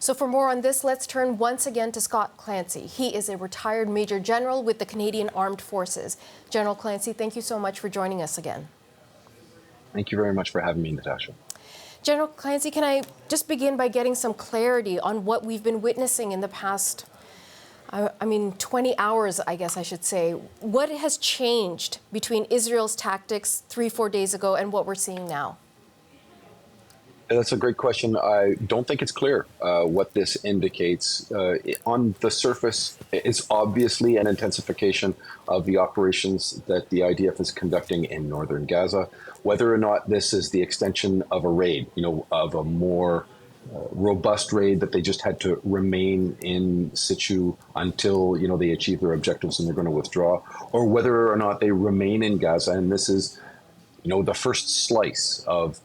So for more on this, let's turn once again to Scott Clancy. He is a retired Major General with the Canadian Armed Forces. General Clancy, thank you so much for joining us again. Thank you very much for having me, Natasha. General Clancy, can I just begin by getting some clarity on what we've been witnessing in the past, 20 hours, I guess I should say. What has changed between Israel's tactics 3-4 days ago and what we're seeing now? That's a great question. I don't think it's clear what this indicates. On the surface, it's obviously an intensification of the operations that the IDF is conducting in northern Gaza. Whether or not this is the extension of a raid, of a more robust raid that they just had to remain in situ until, they achieve their objectives and they're going to withdraw, or whether or not they remain in Gaza. And this is, the first slice of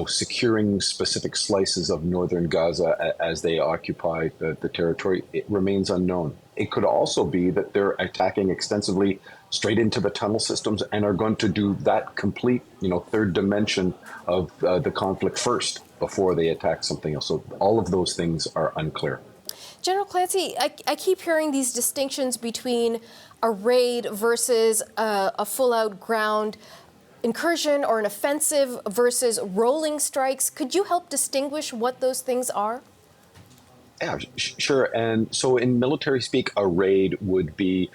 securing specific slices of northern Gaza as they occupy the territory. It remains unknown. It could also be that they're attacking extensively straight into the tunnel systems and are going to do that complete, third dimension of the conflict first before they attack something else. So all of those things are unclear. General Clancy, I keep hearing these distinctions between a raid versus a full-out ground incursion or an offensive versus rolling strikes. Could you help distinguish what those things are? Yeah, sure. And so in military speak, a raid would be,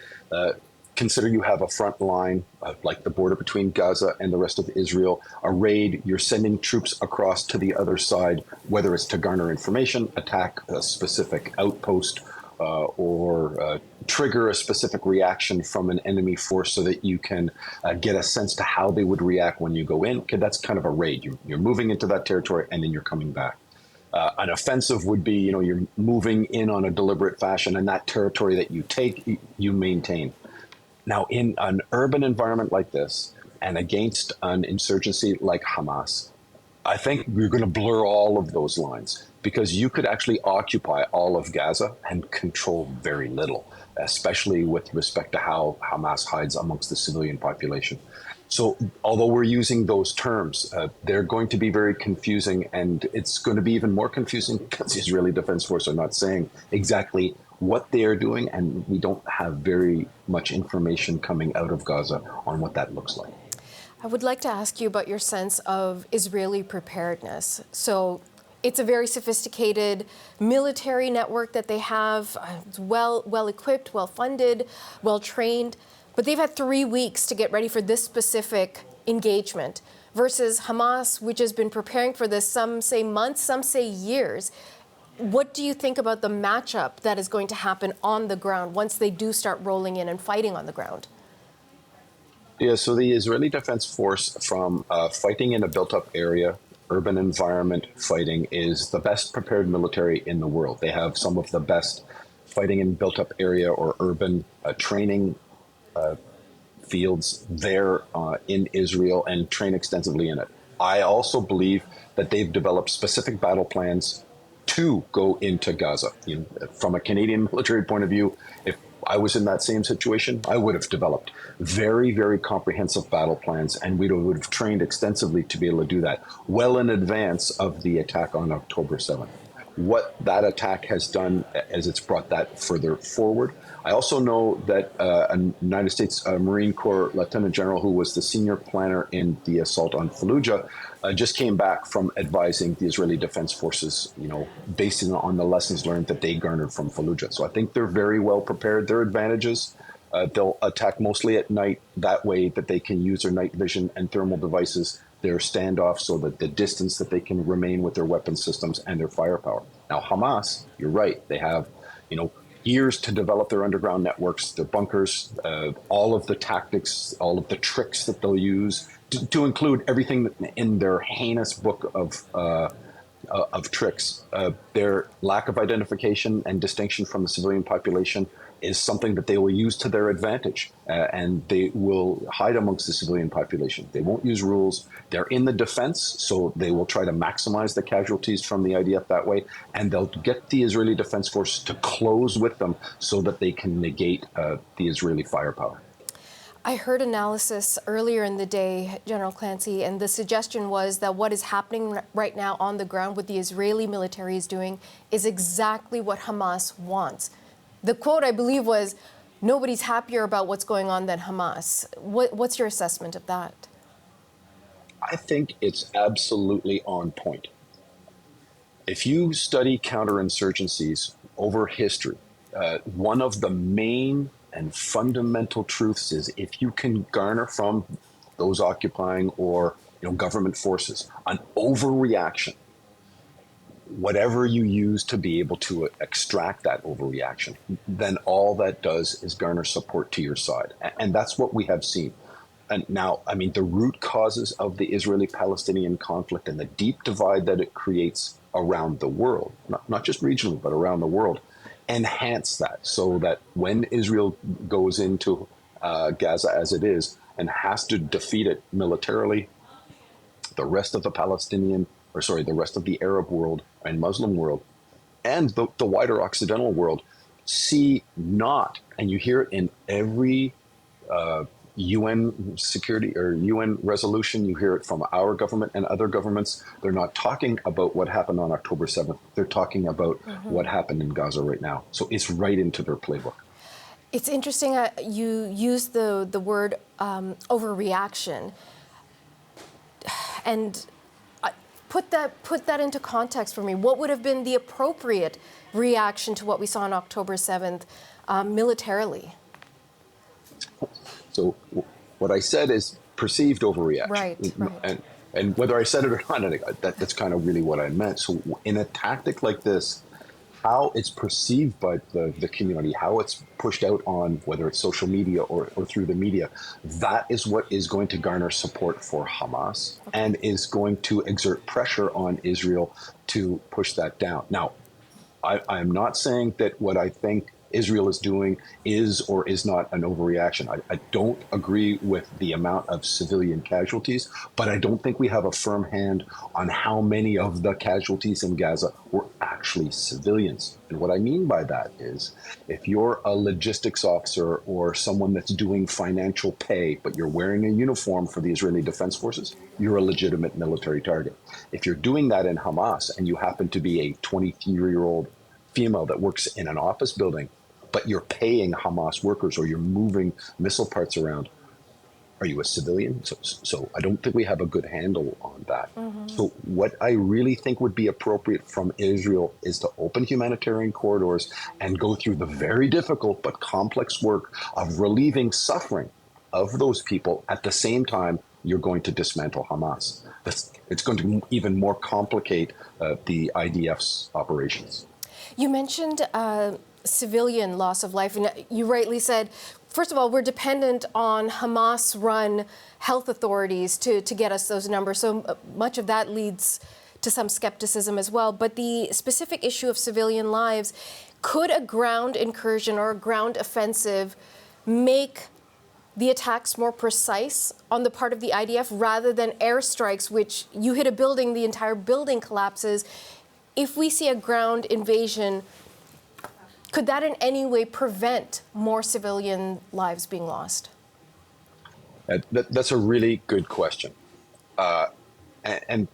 consider you have a front line, like the border between Gaza and the rest of Israel. A raid, you're sending troops across to the other side, whether it's to garner information, attack a specific outpost, or trigger a specific reaction from an enemy force so that you can get a sense to how they would react when you go in. Okay, that's kind of a raid. You're moving into that territory and then you're coming back. An offensive would be, you're moving in on a deliberate fashion, and that territory that you take, you maintain. Now, in an urban environment like this and against an insurgency like Hamas, I think we're going to blur all of those lines, because you could actually occupy all of Gaza and control very little, especially with respect to how Hamas hides amongst the civilian population. So although we're using those terms, they're going to be very confusing, and it's going to be even more confusing because the Israeli Defense Force are not saying exactly what they are doing, and we don't have very much information coming out of Gaza on what that looks like. I would like to ask you about your sense of Israeli preparedness. So it's a very sophisticated military network that they have. It's well equipped, well funded, well trained. But they've had 3 weeks to get ready for this specific engagement versus Hamas, which has been preparing for this, some say months, some say years. What do you think about the matchup that is going to happen on the ground once they do start rolling in and fighting on the ground? Yeah, so the Israeli Defense Force, from fighting in a built-up area, urban environment fighting, is the best prepared military in the world. They have some of the best fighting in built-up area or urban training fields there in Israel, and train extensively in it. I also believe that they've developed specific battle plans to go into Gaza. From a Canadian military point of view, if I was in that same situation, I would have developed very, very comprehensive battle plans, and we would have trained extensively to be able to do that well in advance of the attack on October 7th. What that attack has done as it's brought that further forward. I also know that a United States Marine Corps Lieutenant General, who was the senior planner in the assault on Fallujah, just came back from advising the Israeli Defense Forces, based on the lessons learned that they garnered from Fallujah. So I think they're very well prepared. Their advantages, they'll attack mostly at night. That way that they can use their night vision and thermal devices, their standoff, so that the distance that they can remain with their weapon systems and their firepower. Now, Hamas, you're right. They have, years to develop their underground networks, their bunkers, all of the tactics, all of the tricks that they'll use, to include everything in their heinous book of tricks. Their lack of identification and distinction from the civilian population is something that they will use to their advantage, and they will hide amongst the civilian population. They won't use rules. They're in the defense, so they will try to maximize the casualties from the IDF that way, and they'll get the Israeli Defense Force to close with them so that they can negate the Israeli firepower. I heard analysis earlier in the day, General Clancy, and the suggestion was that what is happening right now on the ground, what the Israeli military is doing, is exactly what Hamas wants. The quote, I believe, was, "Nobody's happier about what's going on than Hamas." What's your assessment of that? I think it's absolutely on point. If you study counterinsurgencies over history, one of the main and fundamental truths is if you can garner from those occupying or government forces an overreaction, whatever you use to be able to extract that overreaction, then all that does is garner support to your side. And that's what we have seen. And now, I mean, the root causes of the Israeli-Palestinian conflict and the deep divide that it creates around the world, not just regionally, but around the world, enhance that so that when Israel goes into Gaza as it is and has to defeat it militarily, the rest of the rest of the Arab world and Muslim world and the wider Occidental world see not, and you hear it in every UN security or UN resolution, you hear it from our government and other governments. They're not talking about what happened on October 7th. They're talking about what happened in Gaza right now. So it's right into their playbook. It's interesting you used the word overreaction. And put that into context for me. What would have been the appropriate reaction to what we saw on October 7th militarily? So what I said is perceived overreaction. Right. And whether I said it or not, that's kind of really what I meant. So in a tactic like this, how it's perceived by the community, how it's pushed out on whether it's social media or through the media, that is what is going to garner support for Hamas and is going to exert pressure on Israel to push that down. Now, I'm not saying that what I think Israel is doing is or is not an overreaction. I don't agree with the amount of civilian casualties, but I don't think we have a firm hand on how many of the casualties in Gaza were actually civilians. And what I mean by that is if you're a logistics officer or someone that's doing financial pay, but you're wearing a uniform for the Israeli Defense Forces, you're a legitimate military target. If you're doing that in Hamas and you happen to be a 23-year-old female that works in an office building, but you're paying Hamas workers or you're moving missile parts around, are you a civilian? So I don't think we have a good handle on that. So what I really think would be appropriate from Israel is to open humanitarian corridors and go through the very difficult but complex work of relieving suffering of those people. At the same time, you're going to dismantle Hamas. It's going to even more complicate the IDF's operations. You mentioned civilian loss of life, and you rightly said, first of all, we're dependent on Hamas-run health authorities to get us those numbers. So much of that leads to some skepticism as well. But the specific issue of civilian lives, could a ground incursion or a ground offensive make the attacks more precise on the part of the IDF rather than airstrikes, which you hit a building, the entire building collapses? If we see a ground invasion, could that in any way prevent more civilian lives being lost? That's a really good question. And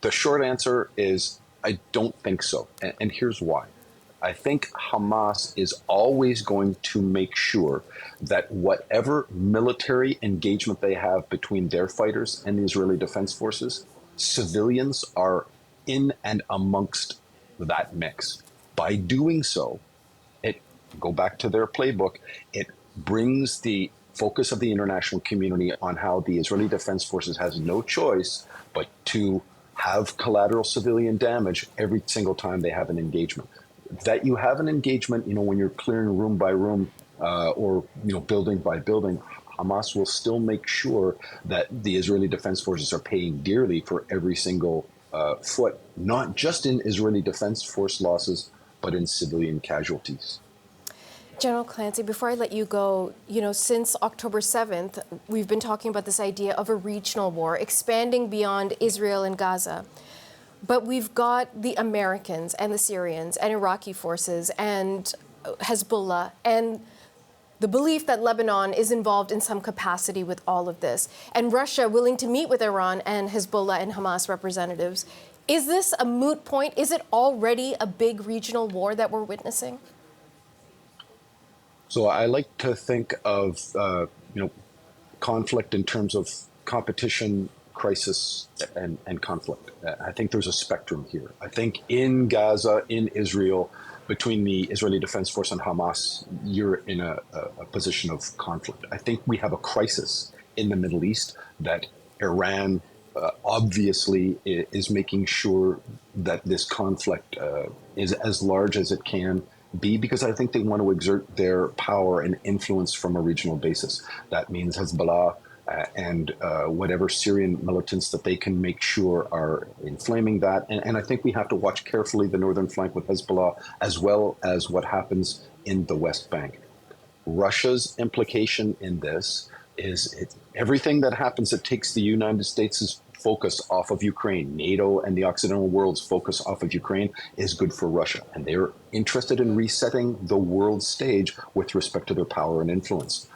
the short answer is I don't think so. And here's why. I think Hamas is always going to make sure that whatever military engagement they have between their fighters and the Israeli Defense Forces, civilians are in and amongst that mix. By doing so, go back to their playbook, it brings the focus of the international community on how the Israeli Defense Forces has no choice but to have collateral civilian damage every single time they have an engagement. That you have an engagement, when you're clearing room by room or building by building, Hamas will still make sure that the Israeli Defense Forces are paying dearly for every single foot, not just in Israeli Defense Force losses, but in civilian casualties. General Clancy, before I let you go, since October 7th, we've been talking about this idea of a regional war, expanding beyond Israel and Gaza. But we've got the Americans and the Syrians and Iraqi forces and Hezbollah and the belief that Lebanon is involved in some capacity with all of this, and Russia willing to meet with Iran and Hezbollah and Hamas representatives. Is this a moot point? Is it already a big regional war that we're witnessing? So I like to think of conflict in terms of competition, crisis, and conflict. I think there's a spectrum here. I think in Gaza, in Israel, between the Israeli Defense Force and Hamas, you're in a position of conflict. I think we have a crisis in the Middle East that Iran obviously is making sure that this conflict is as large as it can be, because I think they want to exert their power and influence from a regional basis. That means Hezbollah and whatever Syrian militants that they can make sure are inflaming that. And I think we have to watch carefully the northern flank with Hezbollah, as well as what happens in the West Bank. Russia's implication in this is everything that happens that takes the United States' focus off of Ukraine, NATO and the Occidental world's focus off of Ukraine, is good for Russia. And they're interested in resetting the world stage with respect to their power and influence.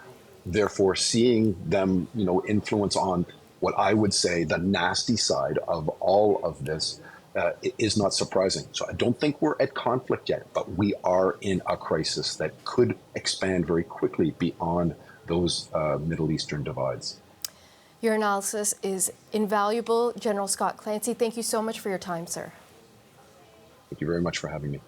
Therefore, seeing them, influence on what I would say the nasty side of all of this is not surprising. So I don't think we're at conflict yet, but we are in a crisis that could expand very quickly beyond those Middle Eastern divides. Your analysis is invaluable. General Scott Clancy, thank you so much for your time, sir. Thank you very much for having me.